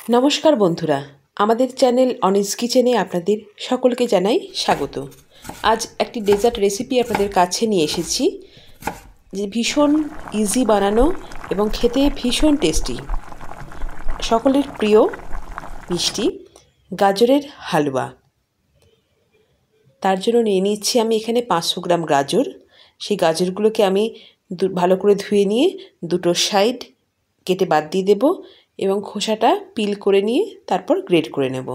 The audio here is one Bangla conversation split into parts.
নমস্কার বন্ধুরা, আমাদের চ্যানেল অনিস কিচেনে আপনাদের সকলকে জানাই স্বাগত। আজ একটি ডেজার্ট রেসিপি আপনাদের কাছে নিয়ে এসেছি, যে ভীষণ ইজি বানানো এবং খেতে ভীষণ টেস্টি, সকলের প্রিয় মিষ্টি গাজরের হালুয়া। তার জন্য নিয়ে নিচ্ছি আমি এখানে 500 গ্রাম গাজর। সেই গাজরগুলোকে আমি ভালো করে ধুয়ে নিয়ে দুটো সাইড কেটে বাদ দিয়ে দেব এবং খোসাটা পিল করে নিয়ে তারপর গ্রেট করে নেব।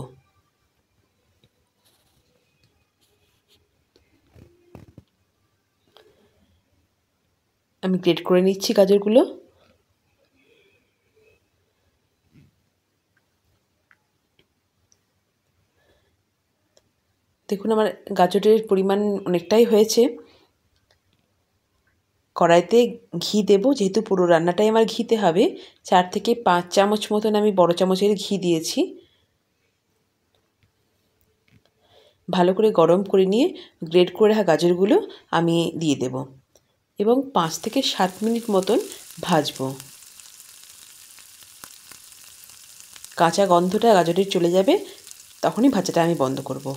আমি গ্রেট করে নিচ্ছি গাজরগুলো। দেখুন আমার গাজরের পরিমাণ অনেকটাই হয়েছে। কড়াইতে ঘি দেব, যেহেতু পুরো রান্নাটাই আমার ঘিতে হবে। 4 থেকে 5 চামচ মতন আমি বড় চামচের ঘি দিয়েছি। ভালো করে গরম করে নিয়ে গ্রেট করে রাখা গাজরগুলো আমি দিয়ে দেব এবং 5 থেকে 7 মিনিট মতন ভাজবো। কাঁচা গন্ধটা গাজরের চলে যাবে, তখনই ভাজাটা আমি বন্ধ করব।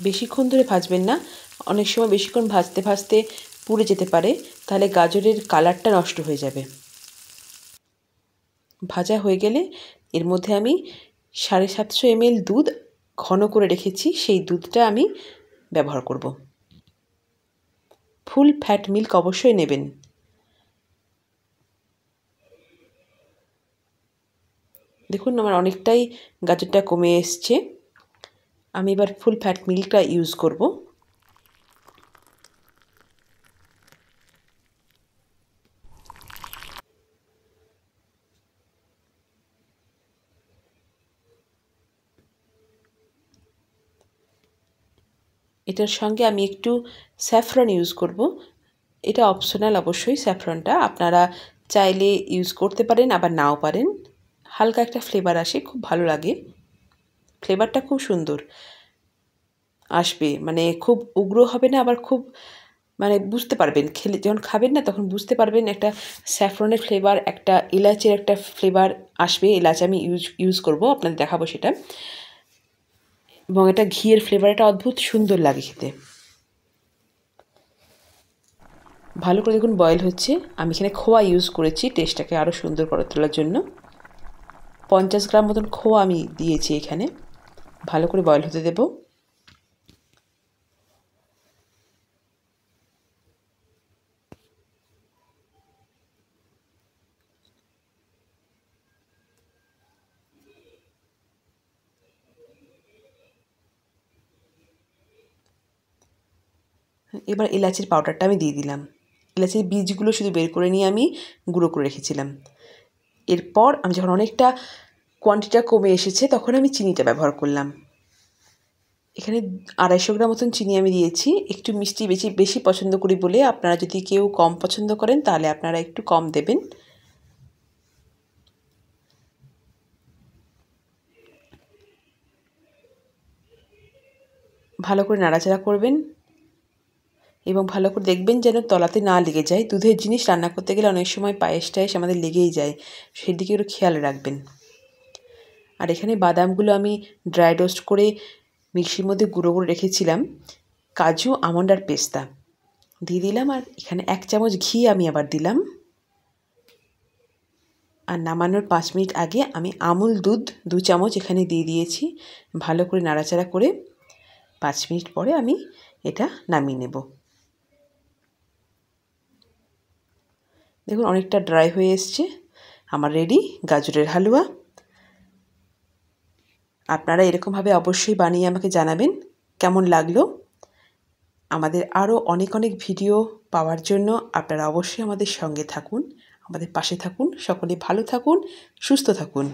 বেশিক্ষণ ধরে ভাজবেন না, অনেক সময় বেশিক্ষণ ভাজতে ভাজতে পুড়ে যেতে পারে, তাহলে গাজরের কালারটা নষ্ট হয়ে যাবে। ভাজা হয়ে গেলে এর মধ্যে আমি 750 ml দুধ ঘন করে রেখেছি, সেই দুধটা আমি ব্যবহার করব। ফুল ফ্যাট মিল্ক অবশ্যই নেবেন। দেখুন আমার অনেকটাই গাজরটা কমে এসছে। আমি এবার ফুল ফ্যাট মিল্কটা ইউজ করব। এটার সঙ্গে আমি একটু স্যাফরন ইউজ করব। এটা অপশনাল অবশ্যই, স্যাফরনটা আপনারা চাইলে ইউজ করতে পারেন, আবার নাও পারেন। হালকা একটা ফ্লেভার আসে, খুব ভালো লাগে। ফ্লেভারটা খুব সুন্দর আসবে, মানে খুব উগ্র হবে না, আবার খুব বুঝতে পারবেন খেলে, যখন খাবেন না তখন বুঝতে পারবেন একটা স্যাফরনের ফ্লেভার, একটা এলাচের একটা ফ্লেভার আসবে। এলাচ আমি ইউজ করব, আপনাদের দেখাবো সেটা। এবং এটা ঘিয়ের ফ্লেভার, এটা অদ্ভুত সুন্দর লাগে খেতে। ভালো করে দেখুন বয়েল হচ্ছে। আমি এখানে খোয়া ইউজ করেছি টেস্টটাকে আরও সুন্দর করে তোলার জন্য। 50 গ্রাম মতন খোয়া আমি দিয়েছি এখানে। ভালো করে বয়েল হতে দেব। এবার এলাচির পাউডারটা আমি দিয়ে দিলাম। এলাচির বীজগুলো শুধু বের করে নিয়ে আমি গুঁড়ো করে রেখেছিলাম। এরপর আমি যখন অনেকটা কোয়ান্টিটিটা কমে এসেছে, তখন আমি চিনিটা ব্যবহার করলাম। এখানে 250 গ্রাম মতন চিনি আমি দিয়েছি। একটু মিষ্টি বেশি পছন্দ করি বলে, আপনারা যদি কেউ কম পছন্দ করেন তাহলে আপনারা একটু কম দেবেন। ভালো করে নাড়াচাড়া করবেন এবং ভালো করে দেখবেন যেন তলাতে না লেগে যায়। দুধের জিনিস রান্না করতে গেলে অনেক সময় পায়েস টায়েস আমাদের লেগেই যায়, সেদিকে একটু খেয়াল রাখবেন। আর এখানে বাদামগুলো আমি ড্রাই রোস্ট করে মিক্সির মধ্যে গুঁড়ো করে রেখেছিলাম। কাজু, আমন্ড আর পেস্তা দিয়ে দিলাম। আর এখানে 1 চামচ ঘি আমি আবার দিলাম। আর নামানোর 5 মিনিট আগে আমি আমুল দুধ 2 চামচ এখানে দিয়ে দিয়েছি। ভালো করে নাড়াচাড়া করে 5 মিনিট পরে আমি এটা নামিয়ে নেব। দেখুন অনেকটা ড্রাই হয়ে এসছে আমার রেডি গাজরের হালুয়া। আপনারা এরকমভাবে অবশ্যই বানিয়ে আমাকে জানাবেন কেমন লাগলো। আমাদের আরও অনেক ভিডিও পাওয়ার জন্য আপনারা অবশ্যই আমাদের সঙ্গে থাকুন, আমাদের পাশে থাকুন। সকলে ভালো থাকুন, সুস্থ থাকুন।